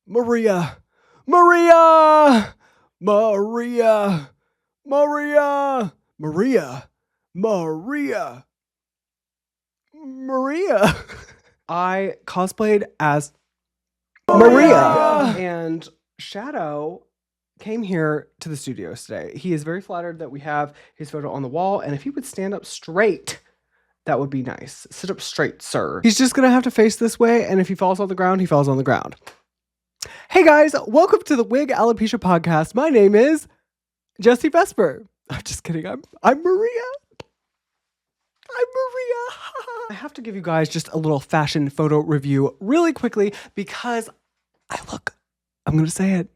Maria, Maria, Maria, Maria, Maria, Maria, Maria. I cosplayed as Maria. And Shadow came here to the studios today. He is very flattered that we have his photo on the wall, and if he would stand up straight, that would be nice. Sit up straight, sir. He's just gonna have to face this way, and if he falls on the ground, he falls on the ground. Hey guys, welcome to the Wig Alopecia Podcast. My name is Jesse Vesper. I'm just kidding. I'm Maria. I'm Maria. I have to give you guys just a little fashion photo review really quickly because I'm going to say it.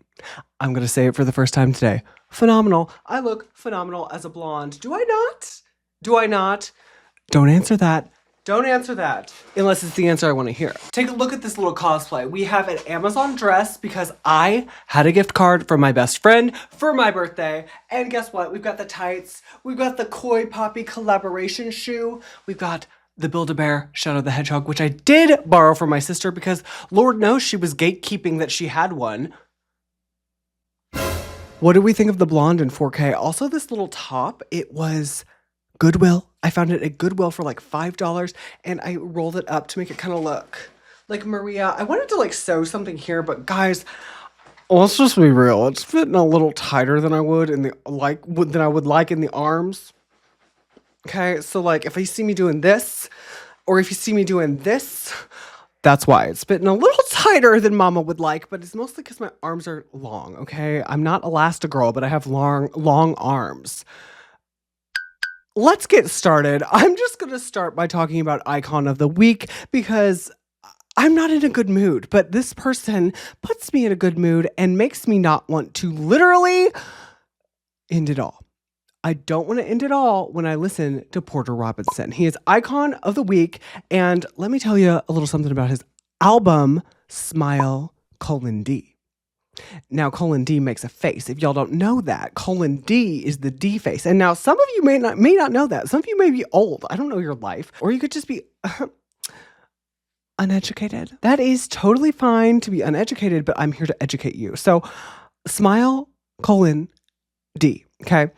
I'm going to say it for the first time today. Phenomenal. I look phenomenal as a blonde. Do I not? Do I not? Don't answer that. Don't answer that unless it's the answer I want to hear. Take a look at this little cosplay. We have an Amazon dress because I had a gift card from my best friend for my birthday. And guess what? We've got the tights. We've got the Koi Poppy collaboration shoe. We've got the Build-A-Bear Shadow the Hedgehog, which I did borrow from my sister because Lord knows she was gatekeeping that she had one. What do we think of the blonde in 4K? Also, this little top, it was Goodwill. I found it at Goodwill for like $5 and I rolled it up to make it kind of look like Maria. I wanted to like sew something here, but guys, let's just be real. It's fitting a little tighter than I would in the than I would like in the arms. Okay, so like if you see me doing this or if you see me doing this, that's why it's fitting a little tighter than mama would like, but it's mostly because my arms are long, okay? I'm not Elastigirl, but I have long arms. Let's get started. I'm just going to start by talking about Icon of the Week because I'm not in a good mood, but this person puts me in a good mood and makes me not want to literally end it all. I don't want to end it all when I listen to Porter Robinson. He is Icon of the Week, and let me tell you a little something about his album, Smile, D. Now, D makes a face. If y'all don't know that, D is the D face. And now some of you may not know that. Some of you may be old. I don't know your life. Or you could just be uneducated. That is totally fine to be uneducated, but I'm here to educate you. So Smile, D, okay?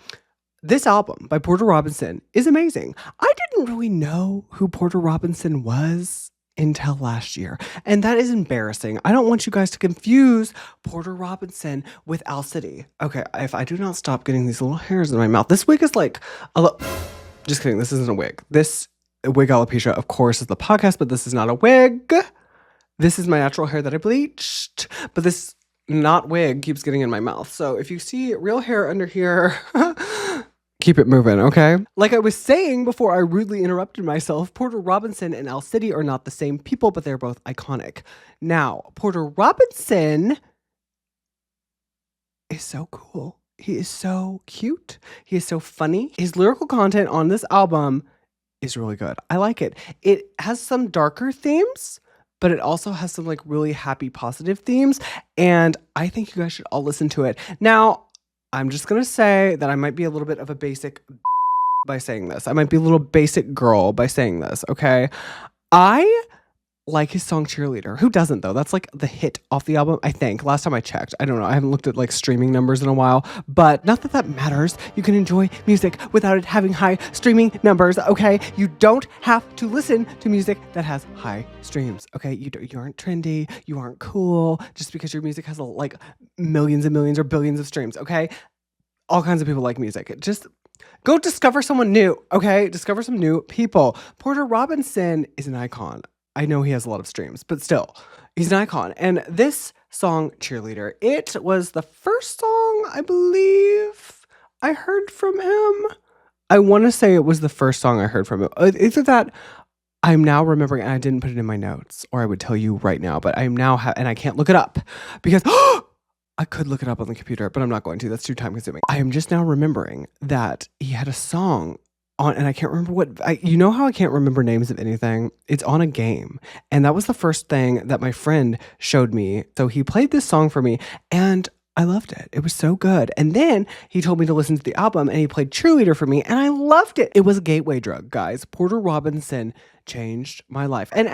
This album by Porter Robinson is amazing. I didn't really know who Porter Robinson was until last year. And that is embarrassing. I don't want you guys to confuse Porter Robinson with Owl City. Okay, if I do not stop getting these little hairs in my mouth. This wig is like, just kidding, this isn't a wig. This Wig Alopecia, of course, is the podcast, but this is not a wig. This is my natural hair that I bleached. But this not wig keeps getting in my mouth. So if you see real hair under here, keep it moving, okay? Like I was saying before I rudely interrupted myself, Porter Robinson and Owl City are not the same people, but they're both iconic. Now, Porter Robinson is so cool. He is so cute. He is so funny. His lyrical content on this album is really good. I like it. It has some darker themes, but it also has some like really happy, positive themes. And I think you guys should all listen to it. Now, I'm just going to say that I might be a little bit of a basic by saying this. I might be a little basic girl by saying this, okay? I like his song Cheerleader. Who doesn't, though? That's like the hit off the album, I think. Last time I checked. I don't know. I haven't looked at like streaming numbers in a while, but not that that matters. You can enjoy music without it having high streaming numbers, okay? You don't have to listen to music that has high streams, okay? You aren't trendy. You aren't cool just because your music has like millions and millions or billions of streams, okay? All kinds of people like music. Just go discover someone new, okay? Discover some new people. Porter Robinson is an icon. I know he has a lot of streams, but still, he's an icon. And this song, Cheerleader, it was the first song, I believe, I heard from him. I want to say it was the first song I heard from him. Either that, I'm now remembering, and I didn't put it in my notes, or I would tell you right now, but I am now, and I can't look it up, because I could look it up on the computer, but I'm not going to. That's too time consuming. I am just now remembering that he had a song on, and I can't remember what, you know how I can't remember names of anything? It's on a game. And that was the first thing that my friend showed me. So he played this song for me and I loved it. It was so good. And then he told me to listen to the album and he played Cheerleader for me and I loved it. It was a gateway drug, guys. Porter Robinson changed my life. And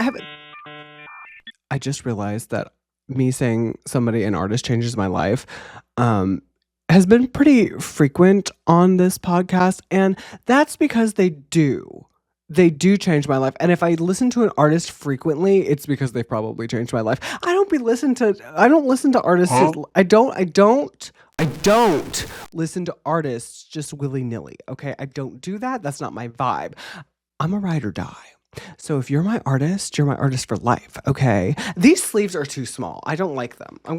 I just realized that me saying somebody, an artist changes my life, has been pretty frequent on this podcast. And that's because they do. They do change my life. And if I listen to an artist frequently, it's because they probably changed my life. I don't listen to artists. Huh? I don't listen to artists just willy-nilly. Okay. I don't do that. That's not my vibe. I'm a ride or die. So if you're my artist for life. Okay. These sleeves are too small. I don't like them. I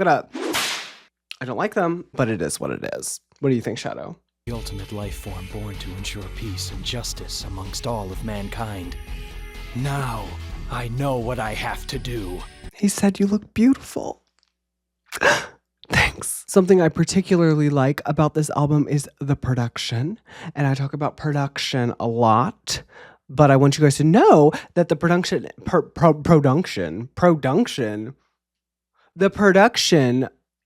don't like them, but it is what it is. What do you think, Shadow? The ultimate life form born to ensure peace and justice amongst all of mankind. Now, I know what I have to do. He said you look beautiful. Thanks. Something I particularly like about this album is the production. And I talk about production a lot. But I want you guys to know that the production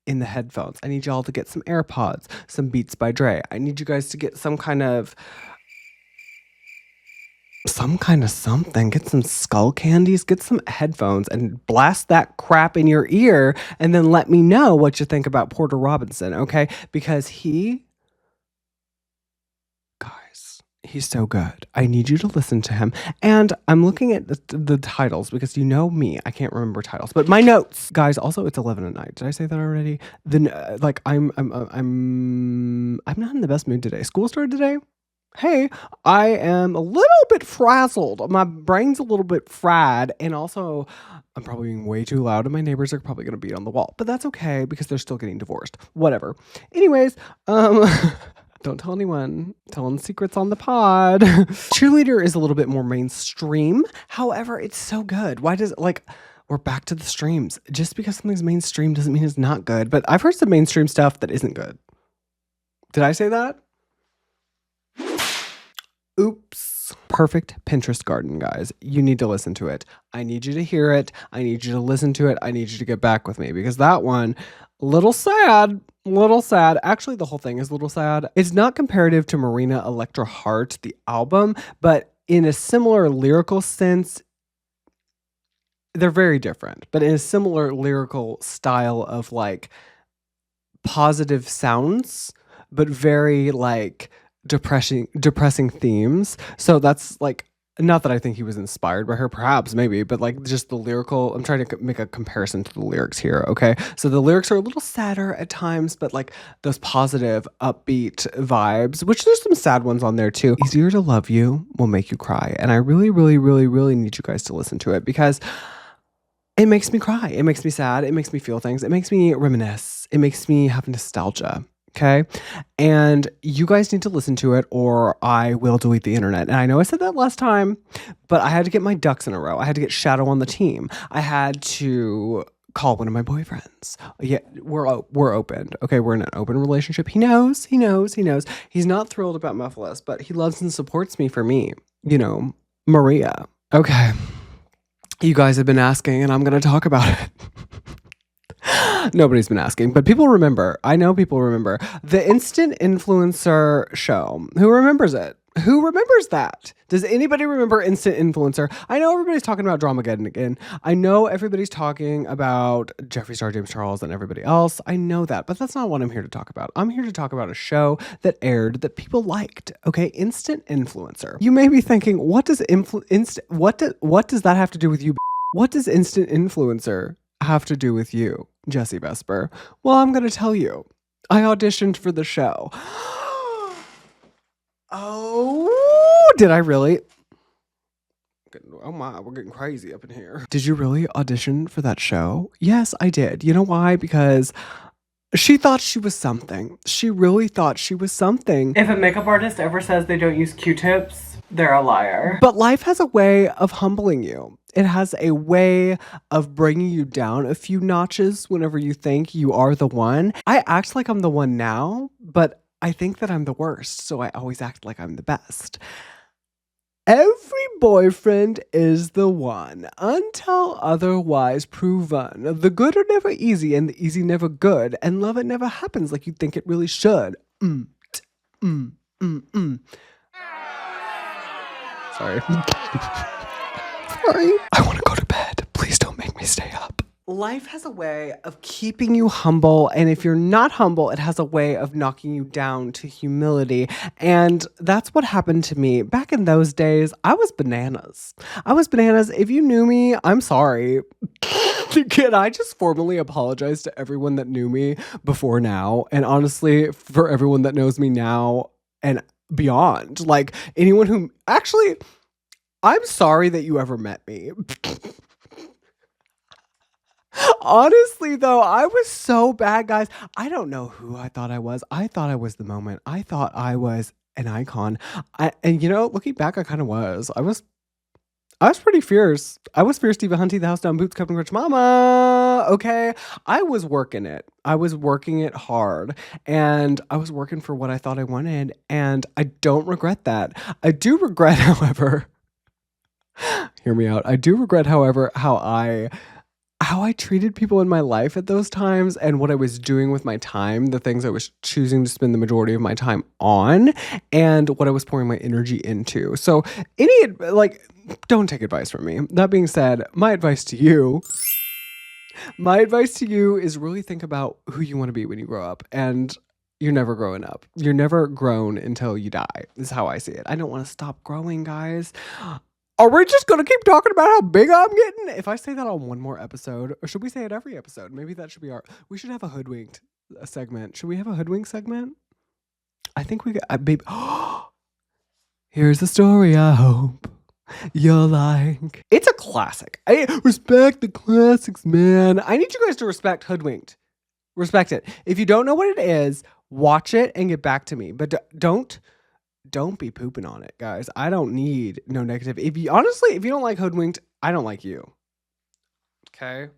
in the headphones. I need y'all to get some AirPods, some Beats by Dre. I need you guys to get some kind of something. Get some skull candies, get some headphones, and blast that crap in your ear, and then let me know what you think about Porter Robinson, okay? Because he's so good. I need you to listen to him. And I'm looking at the titles because you know me, I can't remember titles. But my notes, guys. Also, it's 11 at night. Did I say that already? Then, I'm not in the best mood today. School started today. Hey, I am a little bit frazzled. My brain's a little bit fried, and also I'm probably being way too loud, and my neighbors are probably going to beat on the wall. But that's okay because they're still getting divorced. Whatever. Anyways, don't tell anyone. Telling secrets on the pod. Cheerleader is a little bit more mainstream. However, it's so good. Why does we're back to the streams. Just because something's mainstream doesn't mean it's not good. But I've heard some mainstream stuff that isn't good. Did I say that? Oops. Perfect Pinterest garden, guys. You need to listen to it. I need you to hear it. I need you to listen to it. I need you to get back with me because that one, little sad. Actually, the whole thing is a little sad. It's not comparative to Marina Electra Heart, the album, but in a similar lyrical sense, they're very different, but in a similar lyrical style of positive sounds, but very depressing themes. So that's not that I think he was inspired by her, perhaps, maybe, but just the lyrical, I'm trying to make a comparison to the lyrics here, okay? So the lyrics are a little sadder at times, but those positive, upbeat vibes, which there's some sad ones on there too. Easier to Love You will make you cry. And I really, really, really, really need you guys to listen to it because it makes me cry. It makes me sad. It makes me feel things. It makes me reminisce. It makes me have nostalgia. Okay. And you guys need to listen to it or I will delete the internet. And I know I said that last time, but I had to get my ducks in a row. I had to get Shadow on the team. I had to call one of my boyfriends. Yeah, we're open. Okay. We're in an open relationship. He knows. He's not thrilled about Muffless, but he loves and supports me for me. Maria. Okay. You guys have been asking and I'm going to talk about it. Nobody's been asking, but people remember. I know people remember the Instant Influencer show. Who remembers it? Who remembers that? Does anybody remember Instant Influencer? I know everybody's talking about Dramageddon again. I know everybody's talking about Jeffree Star, James Charles, and everybody else. I know that, but that's not what I'm here to talk about. I'm here to talk about a show that aired that people liked. Okay, Instant Influencer. You may be thinking, what does what does that have to do with you? What does Instant Influencer have to do with you, Jessie Vesper? Well, I'm going to tell you. I auditioned for the show. Oh, did I really? Oh my, we're getting crazy up in here. Did you really audition for that show? Yes, I did. You know why? Because she thought she was something. She really thought she was something. If a makeup artist ever says they don't use Q-tips, they're a liar. But life has a way of humbling you. It has a way of bringing you down a few notches whenever you think you are the one. I act like I'm the one now, but I think that I'm the worst, so I always act like I'm the best. Every boyfriend is the one, until otherwise proven. The good are never easy, and the easy never good, and love it never happens like you think it really should. Sorry. Sorry. I want to go to bed. Please don't make me stay up. Life has a way of keeping you humble, and if you're not humble, it has a way of knocking you down to humility. And that's what happened to me. Back in those days, I was bananas. I was bananas. If you knew me, I'm sorry. Can I just formally apologize to everyone that knew me before now? And honestly, for everyone that knows me now and beyond, like anyone who actually, I'm sorry that you ever met me. Honestly, though, I was so bad, guys. I don't know who I thought I was. I thought I was the moment. I thought I was an icon. And looking back, I kind of was. I was pretty fierce. I was fierce Diva Hunty, the house down boots, Captain Crunch Mama. Okay. I was working it. I was working it hard. And I was working for what I thought I wanted. And I don't regret that. I do regret, however, hear me out. I do regret, however, how I treated people in my life at those times and what I was doing with my time, the things I was choosing to spend the majority of my time on, and what I was pouring my energy into. So don't take advice from me. That being said, my advice to you is really think about who you want to be when you grow up. And you're never growing up. You're never grown until you die, is how I see it. I don't want to stop growing, guys. Are we just going to keep talking about how big I'm getting? If I say that on one more episode, or should we say it every episode? Maybe that should be we should have a hoodwinked segment. Should we have a hoodwink segment? I think we could, babe. Here's a story I hope you'll like. It's a classic. I respect the classics, man. I need you guys to respect hoodwinked. Respect it. If you don't know what it is, watch it and get back to me. But don't be pooping on it, guys. I don't need no negative. If you don't like hoodwinked, I don't like you. Okay.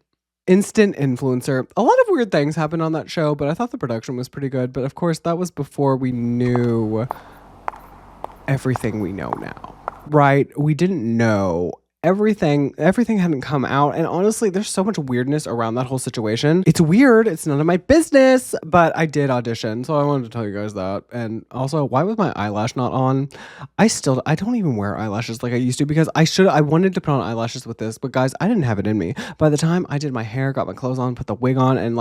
Instant influencer. A lot of weird things happened on that show, but I thought the production was pretty good. But of course, that was before we knew everything we know now, right? We didn't know everything hadn't come out, and honestly there's so much weirdness around that whole situation. It's weird, it's none of my business, but I did audition, so I wanted to tell you guys that. And also, why was my eyelash not on? I don't even wear eyelashes like I used to, because I wanted to put on eyelashes with this, but guys, I didn't have it in me. By the time I did my hair, got my clothes on, put the wig on, and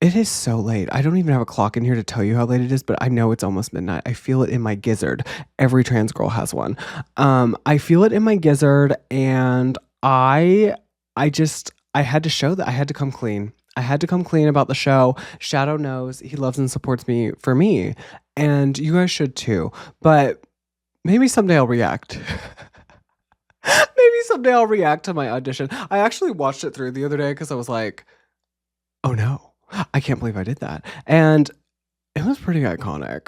it is so late. I don't even have a clock in here to tell you how late it is, but I know it's almost midnight. I feel it in my gizzard. Every trans girl has one. I feel it in my gizzard, and I had to show that I had to come clean. I had to come clean about the show. Shadow knows. He loves and supports me for me, and you guys should too. But maybe someday I'll react. Maybe someday I'll react to my audition. I actually watched it through the other day because I was like, oh no. I can't believe I did that. And it was pretty iconic.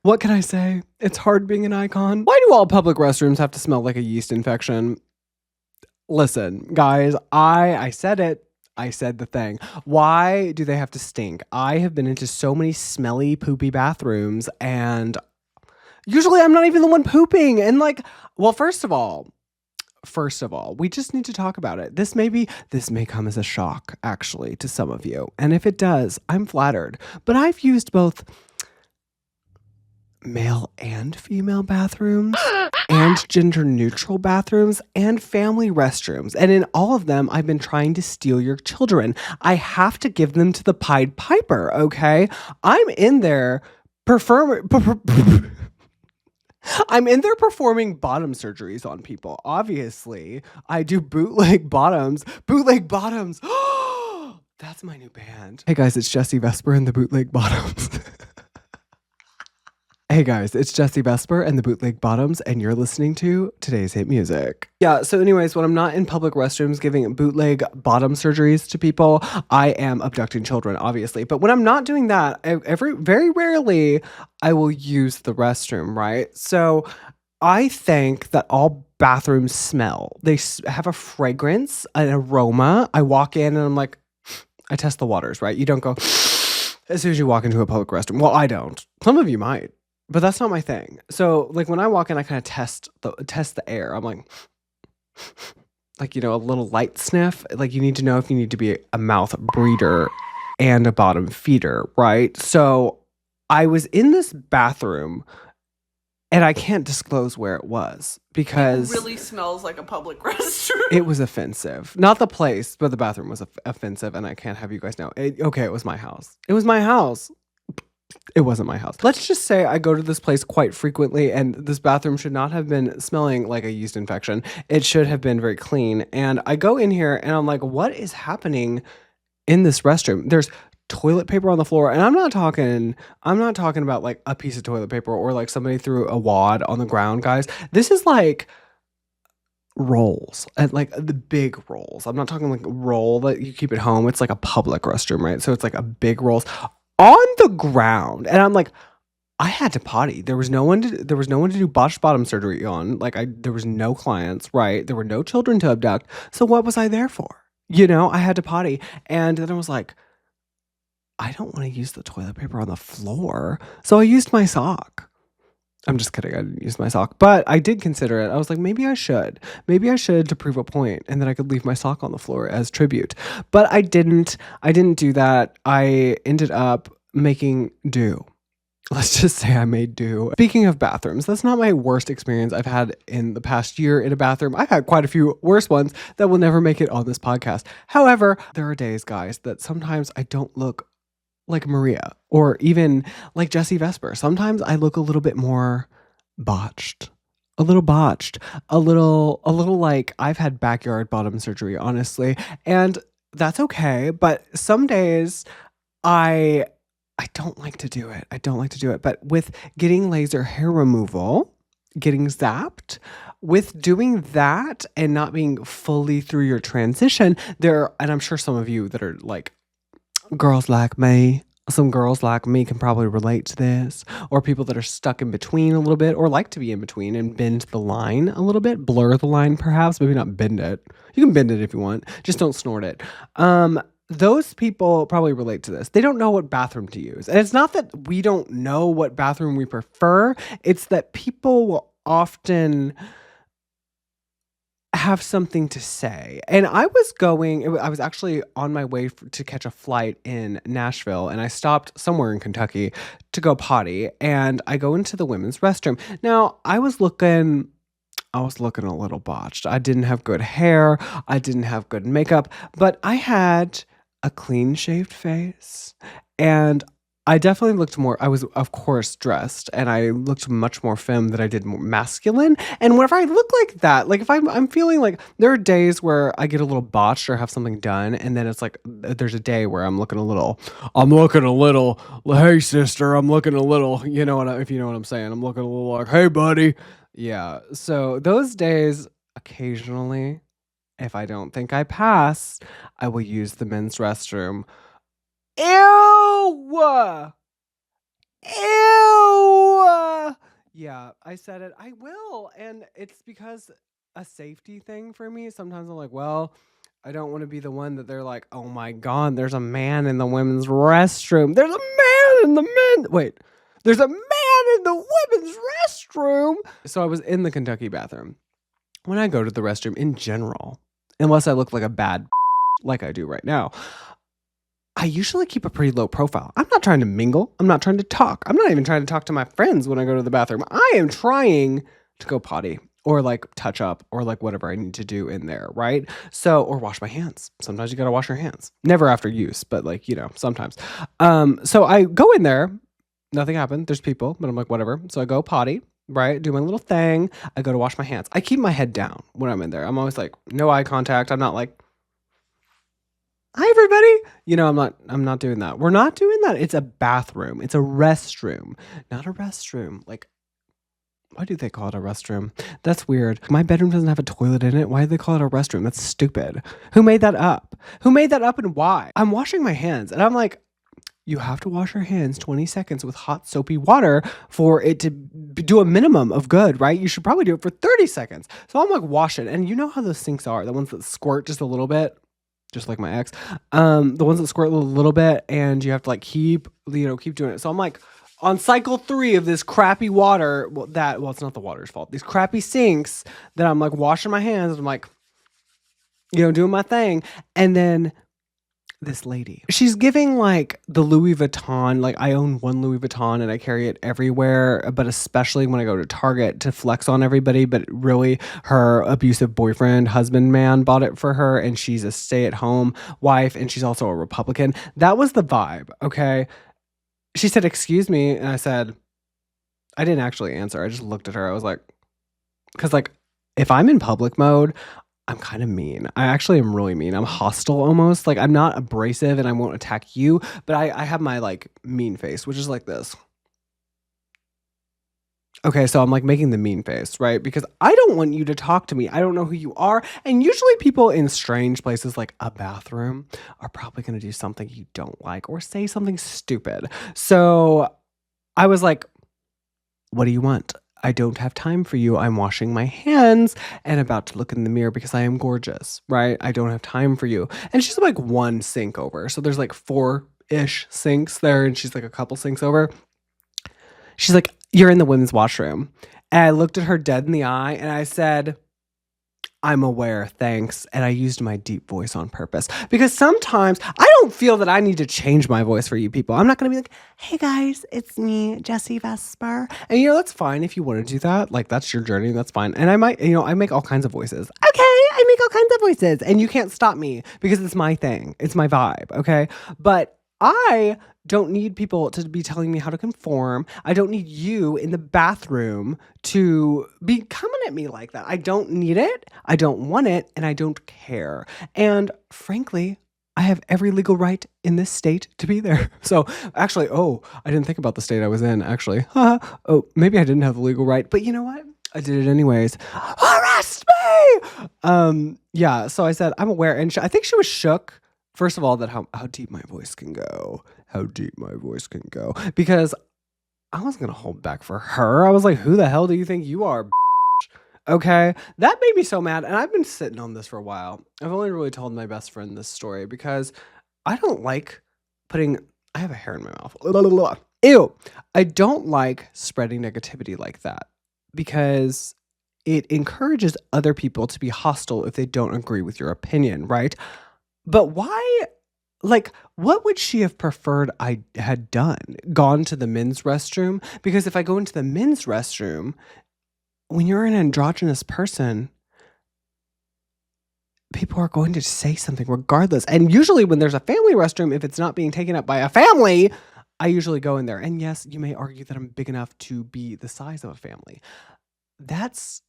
What can I say? It's hard being an icon. Why do all public restrooms have to smell like a yeast infection? Listen, guys, I said it. I said the thing. Why do they have to stink? I have been into so many smelly, poopy bathrooms, and usually I'm not even the one pooping. And first of all, we just need to talk about it. This may come as a shock, actually, to some of you. And if it does, I'm flattered. But I've used both male and female bathrooms and gender neutral bathrooms and family restrooms. And in all of them, I've been trying to steal your children. I have to give them to the Pied Piper, okay? I'm in there performing bottom surgeries on people. Obviously, I do bootleg bottoms. Bootleg bottoms. That's my new band. Hey guys, it's Jessie Vesper and the Bootleg Bottoms. Hey guys, it's Jessie Vesper and the Bootleg Bottoms, and you're listening to today's hit music. Yeah, so anyways, when I'm not in public restrooms giving bootleg bottom surgeries to people, I am abducting children, obviously. But when I'm not doing that, very rarely, I will use the restroom, right? So I think that all bathrooms smell. They have a fragrance, an aroma. I walk in and I'm like, I test the waters, right? You don't go as soon as you walk into a public restroom. Well, I don't. Some of you might. But that's not my thing. So when I walk in, I kind of test the air. I'm like a little light sniff. You need to know if you need to be a mouth breather and a bottom feeder, right? So I was in this bathroom And I can't disclose where it was because It really smells like a public restroom. it was offensive. Not the place, but the bathroom was offensive, and I can't have you guys know. Okay, it was my house. It was my house. It wasn't my house. Let's just say I go to this place quite frequently, and this bathroom should not have been smelling like a yeast infection. It should have been very clean. And I go in here, and I'm like, what is happening in this restroom? There's toilet paper on the floor, and I'm not talking about like a piece of toilet paper or like somebody threw a wad on the ground, guys. This is like rolls, and like the big rolls. I'm not talking like a roll that you keep at home. It's like a public restroom, right? So it's like a big rolls on the ground. And I'm like, I had to potty. There was no one to do botched bottom surgery on. Like there was no clients, right? There were no children to abduct. So what was I there for? I had to potty. And then I was like, I don't want to use the toilet paper on the floor. So I used my sock. I'm just kidding. I didn't use my sock, but I did consider it. I was like, maybe I should to prove a point, and then I could leave my sock on the floor as tribute. But I didn't do that. I ended up making do. Let's just say I made do. Speaking of bathrooms, that's not my worst experience I've had in the past year in a bathroom. I've had quite a few worse ones that will never make it on this podcast. However, there are days, guys, that sometimes I don't look like Maria or even like Jessie Vesper. Sometimes I look a little bit more botched, a little like I've had backyard bottom surgery, honestly. And that's okay. But some days I don't like to do it. But with getting laser hair removal, getting zapped, with doing that and not being fully through your transition, and I'm sure some of you that are like, some girls like me can probably relate to this, or people that are stuck in between a little bit or like to be in between and bend the line a little bit, blur the line perhaps, maybe not bend it. You can bend it if you want, just don't snort it. Those people probably relate to this. They don't know what bathroom to use. And it's not that we don't know what bathroom we prefer, it's that people will often have something to say. And I was actually on my way to catch a flight in Nashville, and I stopped somewhere in Kentucky to go potty, and I go into the women's restroom. Now, I was looking a little botched. I didn't have good hair, I didn't have good makeup, but I had a clean shaved face, and I definitely looked more, I was of course dressed, and I looked much more femme than I did more masculine. And whenever I look like that, like if I'm feeling like, there are days where I get a little botched or have something done, and then it's like, there's a day where I'm looking a little, hey sister, I'm looking a little, if you know what I'm saying, I'm looking a little like, hey buddy. Yeah. So those days, occasionally, if I don't think I pass, I will use the men's restroom. Ew! Ew! Yeah, I said it. I will. And it's because a safety thing for me. Sometimes I'm like, well, I don't want to be the one that they're like, oh my God, there's a man in the women's restroom. There's a man in the men. Wait, there's a man in the women's restroom. So I was in the Kentucky bathroom. When I go to the restroom in general, unless I look like a bad like I do right now, I usually keep a pretty low profile. I'm not trying to mingle. I'm not trying to talk. I'm not even trying to talk to my friends when I go to the bathroom. I am trying to go potty or like touch up or like whatever I need to do in there, right? So, or wash my hands. Sometimes you got to wash your hands. Never after use, but like, sometimes. So I go in there. Nothing happened. There's people, but I'm like, whatever. So I go potty, right? Do my little thing. I go to wash my hands. I keep my head down when I'm in there. I'm always like, no eye contact. I'm not like, hi everybody. I'm not doing that. We're not doing that. It's a bathroom. It's a restroom, not a restroom. Like, why do they call it a restroom? That's weird. My bedroom doesn't have a toilet in it. Why do they call it a restroom? That's stupid. Who made that up? And why? I'm washing my hands and I'm like, you have to wash your hands 20 seconds with hot soapy water for it to do a minimum of good, right? You should probably do it for 30 seconds. So I'm like washing, and you know how those sinks are, the ones that squirt just a little bit, just like my ex, the ones that squirt a little bit, and you have to like keep doing it. So I'm like on cycle 3 of this crappy water. It's not the water's fault. These crappy sinks that I'm like washing my hands. And I'm like, doing my thing, and then this lady. She's giving like the Louis Vuitton, like I own one Louis Vuitton and I carry it everywhere, but especially when I go to Target to flex on everybody. But really, her abusive boyfriend, husband, man bought it for her, and she's a stay-at-home wife, and she's also a Republican. That was the vibe, okay? She said, "Excuse me," and I said, I didn't actually answer. I just looked at her. I was like, because like if I'm in public mode, I'm kind of mean. I actually am really mean. I'm hostile almost. Like I'm not abrasive and I won't attack you, but I have my like mean face, which is like this. Okay, so I'm like making the mean face, right? Because I don't want you to talk to me. I don't know who you are. And usually people in strange places like a bathroom are probably going to do something you don't like or say something stupid. So I was like, what do you want? I don't have time for you. I'm washing my hands and about to look in the mirror because I am gorgeous, right? I don't have time for you. And she's like one sink over. So there's like 4-ish sinks there, and she's like a couple sinks over. She's like, you're in the women's washroom. And I looked at her dead in the eye and I said, I'm aware, thanks. And I used my deep voice on purpose because sometimes I don't feel that I need to change my voice for you people. I'm not going to be like, hey guys, it's me, Jessie Vesper. And that's fine if you want to do that. Like that's your journey. That's fine. And I might, I make all kinds of voices. Okay. I make all kinds of voices and you can't stop me because it's my thing. It's my vibe. Okay. But I don't need people to be telling me how to conform. I don't need you in the bathroom to be coming at me like that. I don't need it. I don't want it. And I don't care. And frankly, I have every legal right in this state to be there. So actually, I didn't think about the state I was in, actually. Maybe I didn't have the legal right. But you know what? I did it anyways. Arrest me! Yeah, so I said, I'm aware. And I think she was shook. First of all, that how deep my voice can go. How deep my voice can go. Because I wasn't going to hold back for her. I was like, who the hell do you think you are, bitch? Okay? That made me so mad. And I've been sitting on this for a while. I've only really told my best friend this story because I don't like I have a hair in my mouth. Ew. I don't like spreading negativity like that because it encourages other people to be hostile if they don't agree with your opinion, right? But why, like, what would she have preferred I had done? Gone to the men's restroom? Because if I go into the men's restroom, when you're an androgynous person, people are going to say something regardless. And usually when there's a family restroom, if it's not being taken up by a family, I usually go in there. And yes, you may argue that I'm big enough to be the size of a family. That's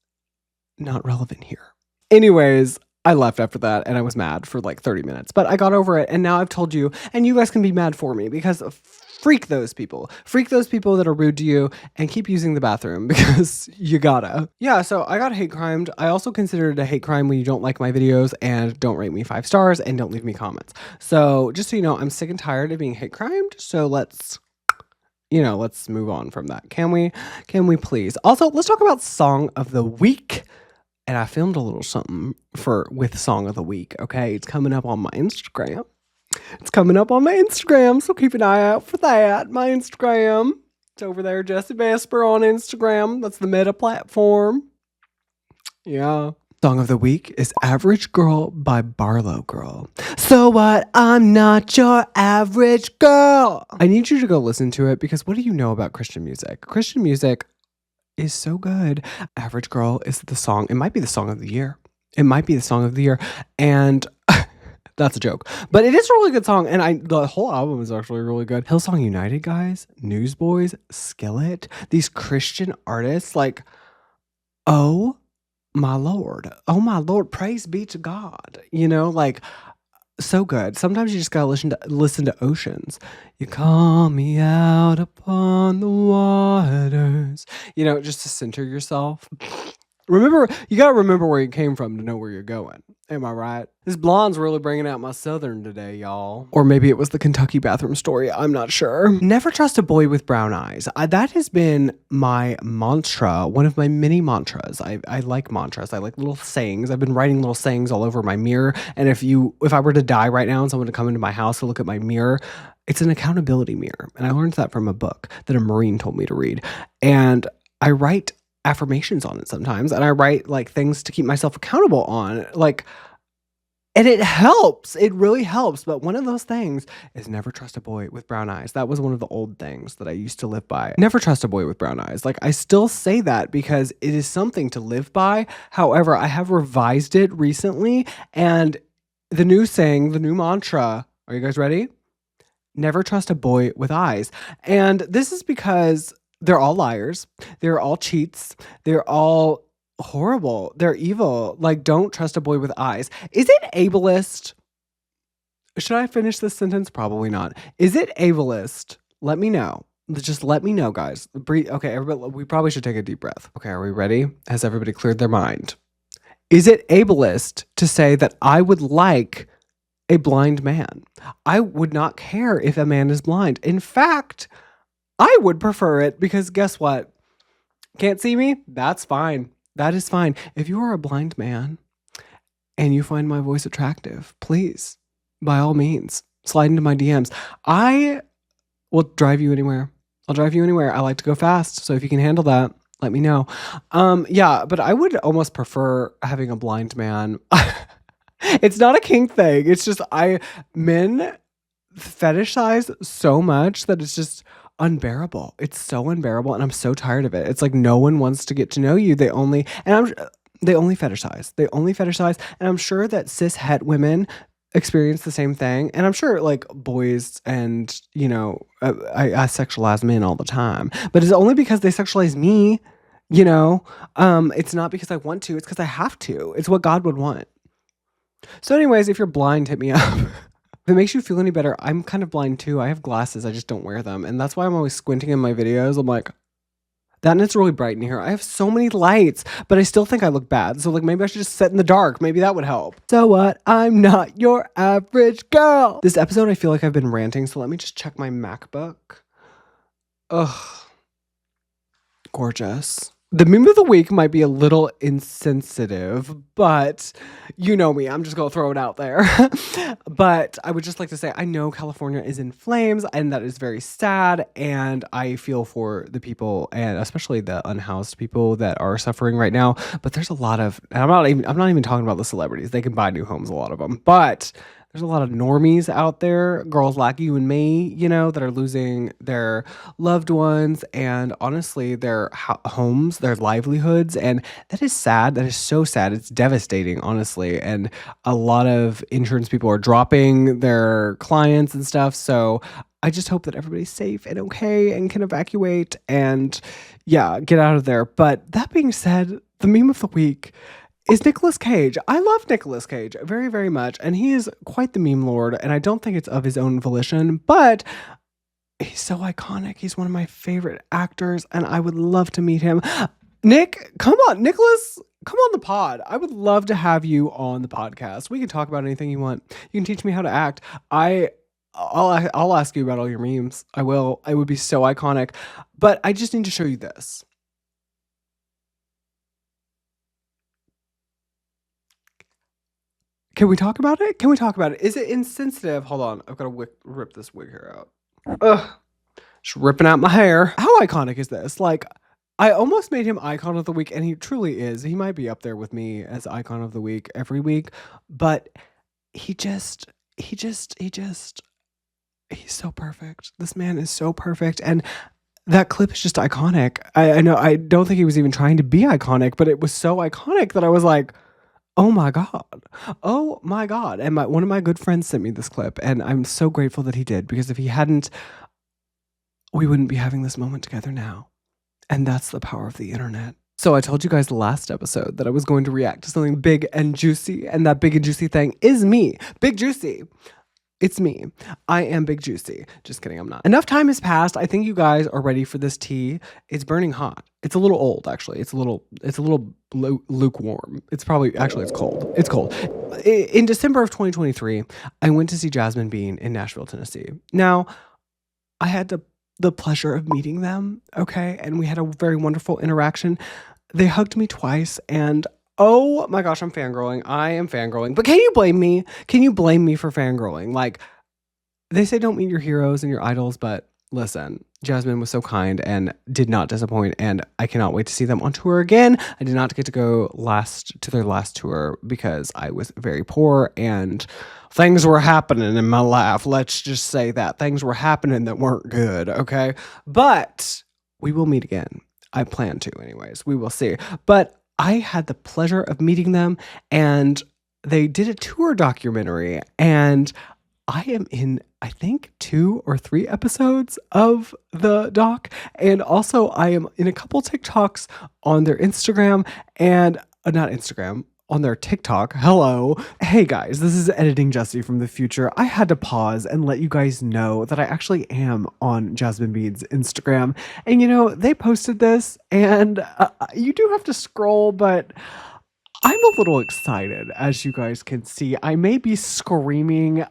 not relevant here. Anyways, I left after that and I was mad for like 30 minutes, but I got over it. And now I've told you, and you guys can be mad for me because freak those people that are rude to you and keep using the bathroom because you gotta. Yeah. So I got hate crimed. I also consider it a hate crime when you don't like my videos and don't rate me 5 stars and don't leave me comments. So just so you know, I'm sick and tired of being hate crimed. So let's move on from that. Can we please? Also, let's talk about Song of the Week. And I filmed a little something with Song of the Week, okay? It's coming up on my Instagram. So keep an eye out for that. My Instagram. It's over there, Jessie Vesper on Instagram. That's the Meta platform. Yeah. Song of the Week is Average Girl by Barlow Girl. So what? I'm not your average girl. I need you to go listen to it because what do you know about Christian music? Christian music is so good. Average Girl is the song. It might be the song of the year. And that's a joke. But it is a really good song. And the whole album is actually really good. Hillsong United, guys. Newsboys. Skillet. These Christian artists. Like, oh my Lord. Praise be to God. So good. Sometimes you just gotta listen to Oceans. You call me out upon the waters. Just to center yourself. You gotta remember where you came from to know where you're going. Am I right? This blonde's really bringing out my southern today, y'all. Or maybe it was the Kentucky bathroom story. I'm not sure. Never trust a boy with brown eyes. That has been my mantra, one of my many mantras. I like mantras. I like little sayings. I've been writing little sayings all over my mirror. And if I were to die right now and someone to come into my house to look at my mirror, it's an accountability mirror. And I learned that from a book that a Marine told me to read. And I write affirmations on it sometimes, and I write like things to keep myself accountable on. Like, And it helps. It really helps. But one of those things is never trust a boy with brown eyes. That was one of the old things that I used to live by. Never trust a boy with brown eyes. Like, I still say that because it is something to live by. However, I have revised it recently. And the new saying, the new mantra, are you guys ready? Never trust a boy with eyes. And this is because they're all liars. They're all cheats. They're all horrible. They're evil. Like, don't trust a boy with eyes. Is it ableist? Should I finish this sentence? Probably not. Is it ableist? Let me know. Just let me know, guys. Breathe. Okay, everybody, we probably should take a deep breath. Okay, are we ready? Has everybody cleared their mind? Is it ableist to say that I would like a blind man? I would not care if a man is blind. In fact, I would prefer it because guess what? Can't see me? That's fine. That is fine. If you are a blind man and you find my voice attractive, please, by all means, slide into my DMs. I will drive you anywhere. I'll drive you anywhere. I like to go fast. So if you can handle that, let me know. Yeah, but I would almost prefer having a blind man. It's not a kink thing. It's just men fetishize so much that it's just unbearable. It's so unbearable, and I'm so tired of it. It's like no one wants to get to know you. They only fetishize. They only fetishize, and I'm sure that cis het women experience the same thing. And I'm sure like boys and I sexualize men all the time, but it's only because they sexualize me. It's not because I want to. It's because I have to. It's what God would want. So anyways, if you're blind, hit me up. If it makes you feel any better, I'm kind of blind too. I have glasses. I just don't wear them. And that's why I'm always squinting in my videos. I'm like, that and it's really bright in here. I have so many lights, but I still think I look bad. So like maybe I should just sit in the dark. Maybe that would help. So what? I'm not your average girl. This episode, I feel like I've been ranting. So let me just check my MacBook. Ugh. Gorgeous. The meme of the week might be a little insensitive, but you know me, I'm just going to throw it out there. But I would just like to say, I know California is in flames and that is very sad. And I feel for the people and especially the unhoused people that are suffering right now. But there's a lot of, and I'm not even talking about the celebrities. They can buy new homes, a lot of them, but there's a lot of normies out there, girls like you and me, that are losing their loved ones and honestly their homes, their livelihoods. And that is sad. That is so sad. It's devastating, honestly. And a lot of insurance people are dropping their clients and stuff. So I just hope that everybody's safe and okay and can evacuate and get out of there. But that being said, the meme of the week is Nicolas Cage. I love Nicolas Cage very, very much. And he is quite the meme lord. And I don't think it's of his own volition, but he's so iconic. He's one of my favorite actors and I would love to meet him. Nick, come on. Nicolas, come on the pod. I would love to have you on the podcast. We can talk about anything you want. You can teach me how to act. I'll ask you about all your memes. I will. It would be so iconic. But I just need to show you this. Can we talk about it? Is it insensitive? Hold on. I've got to rip this wig hair out. Ugh. Just ripping out my hair. How iconic is this? Like, I almost made him icon of the week, and he truly is. He might be up there with me as icon of the week every week, but he's so perfect. This man is so perfect. And that clip is just iconic. I know, I don't think he was even trying to be iconic, but it was so iconic that I was like, oh my God. And one of my good friends sent me this clip and I'm so grateful that he did, because if he hadn't, we wouldn't be having this moment together now. And that's the power of the internet. So I told you guys the last episode that I was going to react to something big and juicy, and that big and juicy thing is me. Big Juicy. It's me. I am Big Juicy. Just kidding, I'm not. Enough time has passed. I think you guys are ready for this tea. It's burning hot. It's a little old, actually. It's a little lukewarm. It's cold. It's cold. In December of 2023, I went to see Jasmine Bean in Nashville, Tennessee. Now, I had the pleasure of meeting them, okay? And we had a very wonderful interaction. They hugged me twice, and oh my gosh, I'm fangirling. I am fangirling. But can you blame me? Can you blame me for fangirling? Like, they say don't meet your heroes and your idols, but listen, Jasmine was so kind and did not disappoint, and I cannot wait to see them on tour again. I did not get to go to their last tour because I was very poor and things were happening in my life. Let's just say that things were happening that weren't good, okay? But we will meet again. I plan to anyways. We will see. But I had the pleasure of meeting them, and they did a tour documentary, and I am in, I think, 2 or 3 episodes of the doc. And also I am in a couple TikToks on their Instagram and not Instagram, on their TikTok. Hello. Hey guys, this is Editing Jessie from the future. I had to pause and let you guys know that I actually am on Jasmine Bean's Instagram. And they posted this, and you do have to scroll, but I'm a little excited, as you guys can see. I may be screaming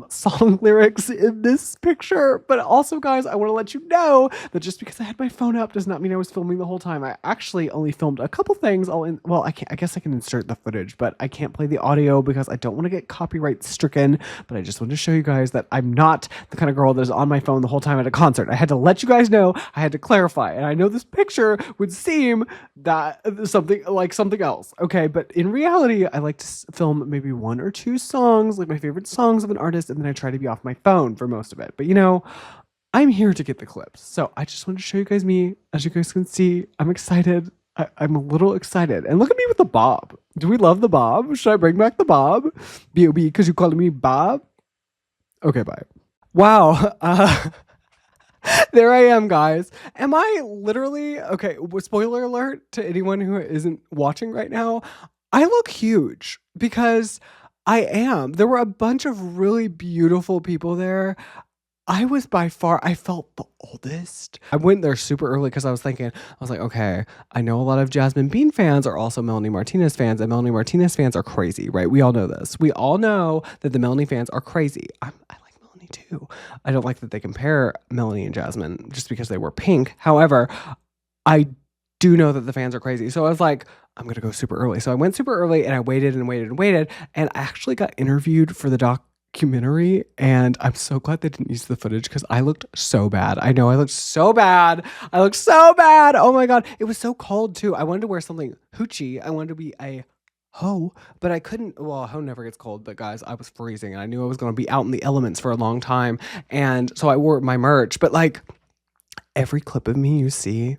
song lyrics in this picture, but also, guys, I want to let you know that just because I had my phone up does not mean I was filming the whole time. I actually only filmed a couple things. I guess I can insert the footage, but I can't play the audio because I don't want to get copyright stricken. But I just wanted to show you guys that I'm not the kind of girl that is on my phone the whole time at a concert. I had to let you guys know. I had to clarify, and I know this picture would seem that something else, okay? But in reality, I like to film maybe 1 or 2 songs, like my favorite songs of an artist, and then I try to be off my phone for most of it. But I'm here to get the clips. So I just wanted to show you guys me. As you guys can see, I'm excited. I'm a little excited. And look at me with the bob. Do we love the bob? Should I bring back the bob? B.O.B. because you called me Bob? Okay, bye. Wow. There I am, guys. Am I literally, okay, spoiler alert to anyone who isn't watching right now, I look huge because I am. There were a bunch of really beautiful people there. I felt the oldest. I went there super early because I was like, okay, I know a lot of Jasmine Bean fans are also Melanie Martinez fans, and Melanie Martinez fans are crazy, right? We all know this. We all know that the Melanie fans are crazy. I like Melanie too. I don't like that they compare Melanie and Jasmine just because they were pink. However, I do know that the fans are crazy. So I was like, I'm going to go super early. So I went super early, and I waited and waited and waited. And I actually got interviewed for the documentary. And I'm so glad they didn't use the footage because I looked so bad. I know I looked so bad. Oh my God. It was so cold too. I wanted to wear something hoochie. I wanted to be a hoe, but I couldn't. Well, a hoe never gets cold, but guys, I was freezing, and I knew I was going to be out in the elements for a long time. And so I wore my merch, but like every clip of me you see,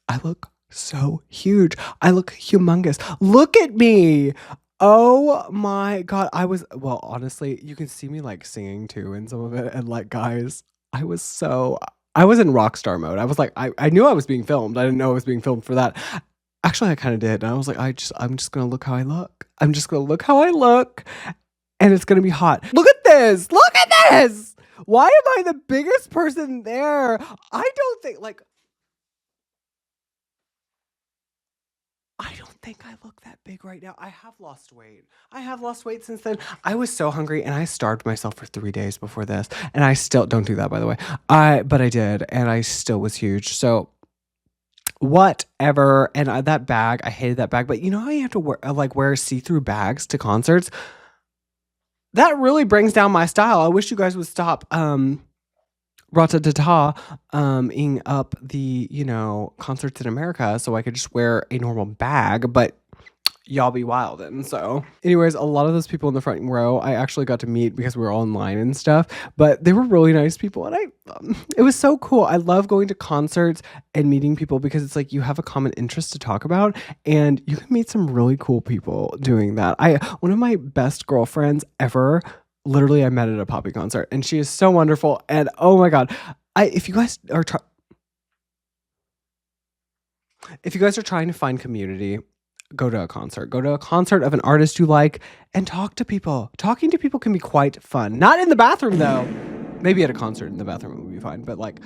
I look so huge. I look humongous. Look at me. Oh my God. Honestly, you can see me like singing too in some of it. And like, guys, I was in rock star mode. I was like, I knew I was being filmed. I didn't know I was being filmed for that. Actually, I kind of did. And I was like, I'm just going to look how I look. I'm just going to look how I look. And it's going to be hot. Look at this. Look at this. Why am I the biggest person there? I don't think I look that big right now. I have lost weight since then. I was so hungry, and I starved myself for 3 days before this. And I still don't do that, by the way. But I did, and I still was huge. So whatever. And that bag, I hated that bag. But you know how you have to wear see-through bags to concerts? That really brings down my style. I wish you guys would stop ing up the concerts in America so I could just wear a normal bag, but y'all be wildin'. So anyways, a lot of those people in the front row I actually got to meet because we were all in line and stuff, but they were really nice people, and it was so cool. I love going to concerts and meeting people because it's like you have a common interest to talk about, and you can meet some really cool people doing that. One of my best girlfriends ever, literally, I met at a Poppy concert, and she is so wonderful. And oh my God, if you guys are trying to find community, go to a concert. Go to a concert of an artist you like and talk to people. Talking to people can be quite fun. Not in the bathroom though. Maybe at a concert in the bathroom would be fine, but like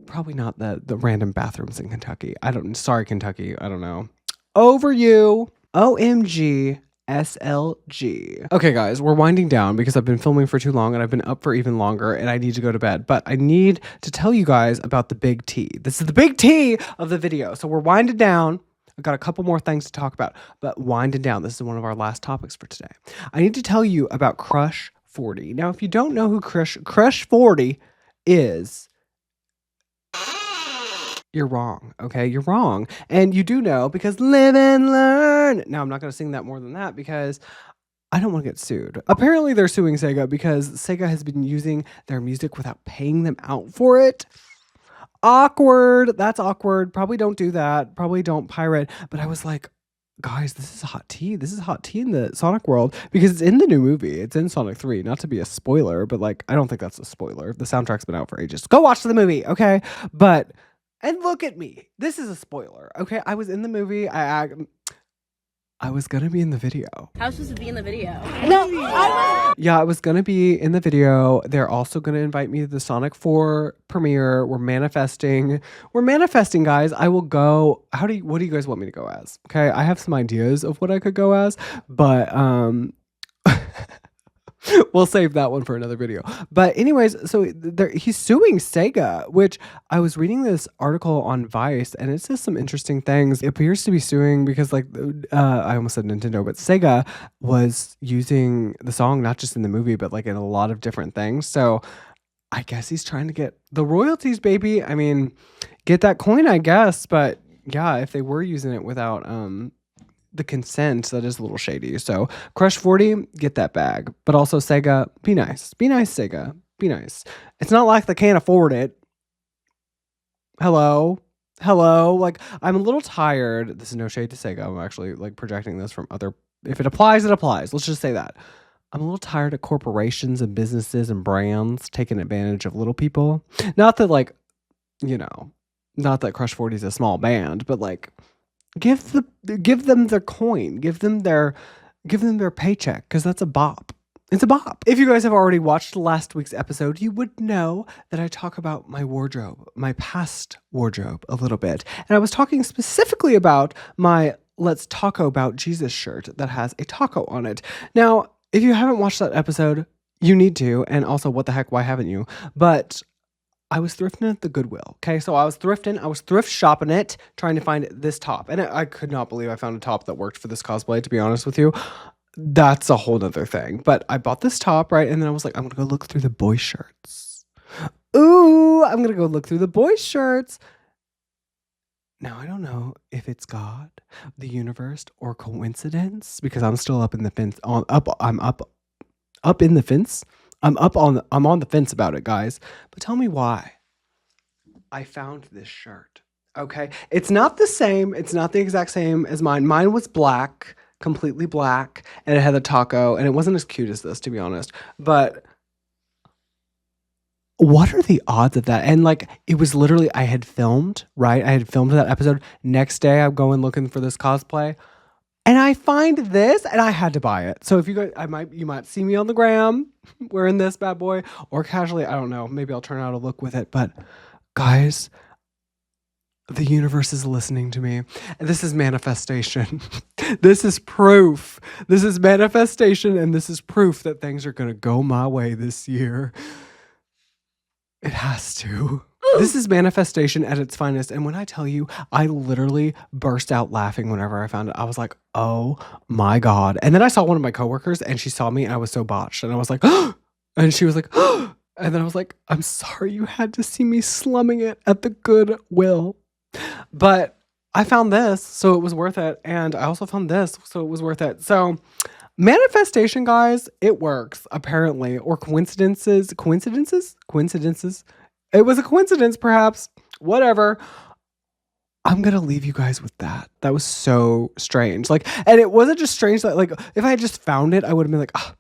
probably not the random bathrooms in Kentucky. Sorry, Kentucky. I don't know. Over you. OMG. SLG. Okay, guys, we're winding down because I've been filming for too long and I've been up for even longer and I need to go to bed. But I need to tell you guys about the big T. This is the big T of the video. So we're winding down. I've got a couple more things to talk about, but winding down. This is one of our last topics for today. I need to tell you about Crush 40. Now, if you don't know who Crush 40 is, you're wrong. Okay, you're wrong. And you do know because live and learn. Now, I'm not going to sing that more than that because I don't want to get sued. Apparently, they're suing Sega because Sega has been using their music without paying them out for it. Awkward. That's awkward. Probably don't do that. Probably don't pirate. But I was like, guys, this is hot tea. This is hot tea in the Sonic world because it's in the new movie. It's in Sonic 3. Not to be a spoiler, but like, I don't think that's a spoiler. The soundtrack's been out for ages. Go watch the movie, okay? But, and look at me. This is a spoiler, okay? I was in the movie. I was gonna be in the video. I was supposed to be in the video. Yeah, I was gonna be in the video. They're also gonna invite me to the Sonic 4 premiere. We're manifesting. We're manifesting, guys. I will go. What do you guys want me to go as? Okay, I have some ideas of what I could go as, but we'll save that one for another video. But anyways, so he's suing Sega, which I was reading this article on Vice, and it says some interesting things. It appears to be suing because, like, I almost said Nintendo, but Sega was using the song not just in the movie, but like in a lot of different things. So I guess he's trying to get the royalties, baby. I mean, get that coin, I guess. But yeah, if they were using it without the consent, that is a little shady. So Crush 40, get that bag. But also Sega, be nice. Be nice, Sega. Be nice. It's not like they can't afford it. Hello? Like, I'm a little tired. This is no shade to Sega. I'm actually like projecting this from other. If it applies, it applies. Let's just say that. I'm a little tired of corporations and businesses and brands taking advantage of little people. Not that, like, not that Crush 40 is a small band, but like, give them their coin, give them their paycheck, because that's a bop. It's a bop. If you guys have already watched last week's episode, you would know that I talk about my wardrobe, my past wardrobe a little bit. And I was talking specifically about my Let's Taco About Jesus shirt that has a taco on it. Now, if you haven't watched that episode, you need to. And also, what the heck, why haven't you? But I was thrifting at the Goodwill. Okay, so I was thrift shopping it, trying to find this top. And I could not believe I found a top that worked for this cosplay, to be honest with you. That's a whole other thing. But I bought this top, right? And then I was like, I'm gonna go look through the boy shirts. Ooh, I'm gonna go look through the boy shirts. Now, I don't know if it's God, the universe, or coincidence, because I'm still up in the fence. I'm up in the fence. I'm on the fence about it, guys. But tell me why. I found this shirt. Okay. It's not the same. It's not the exact same as mine. Mine was black, completely black, and it had a taco, and it wasn't as cute as this, to be honest. But what are the odds of that? And like, it was literally, I had filmed, right? I had filmed that episode. Next day, I'm going looking for this cosplay. And I find this, and I had to buy it. So if you guys, you might see me on the gram wearing this bad boy, or casually, I don't know. Maybe I'll turn out a look with it. But guys, the universe is listening to me. And this is manifestation. This is proof. This is manifestation, and this is proof that things are going to go my way this year. It has to. This is manifestation at its finest. And when I tell you, I literally burst out laughing whenever I found it. I was like, oh my God. And then I saw one of my coworkers, and she saw me, and I was so botched. And I was like, oh, and she was like, oh. And then I was like, I'm sorry you had to see me slumming it at the Goodwill. But I found this, so it was worth it. And I also found this, so it was worth it. So manifestation, guys, it works, apparently. Or coincidences. It was a coincidence, perhaps. Whatever. I'm going to leave you guys with that. That was so strange. Like, and it wasn't just strange that, like, if I had just found it, I would have been like, oh,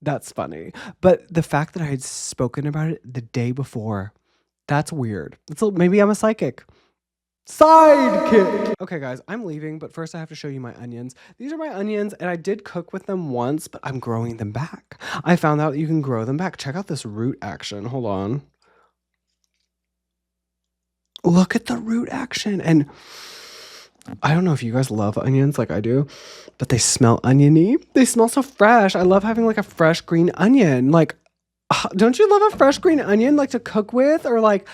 that's funny. But the fact that I had spoken about it the day before, that's weird. Maybe I'm a psychic. Sidekick. Okay, guys, I'm leaving, but first I have to show you my onions. These are my onions, and I did cook with them once, but I'm growing them back. I found out that you can grow them back. Check out this root action. Hold on. Look at the root action. And I don't know if you guys love onions like I do, but they smell oniony. They smell so fresh. I love having like a fresh green onion. Like, don't you love a fresh green onion like to cook with, or like,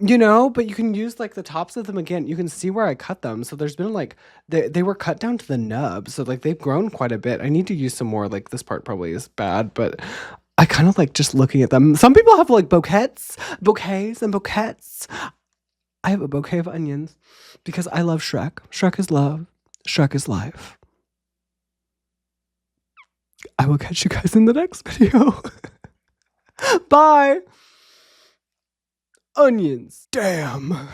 but you can use like the tops of them again. You can see where I cut them. So there's been like, they were cut down to the nub. So like they've grown quite a bit. I need to use some more. Like this part probably is bad, but I kind of like just looking at them. Some people have like bouquets and bouquets. I have a bouquet of onions because I love Shrek. Shrek is love. Shrek is life. I will catch you guys in the next video. Bye. Onions. Damn.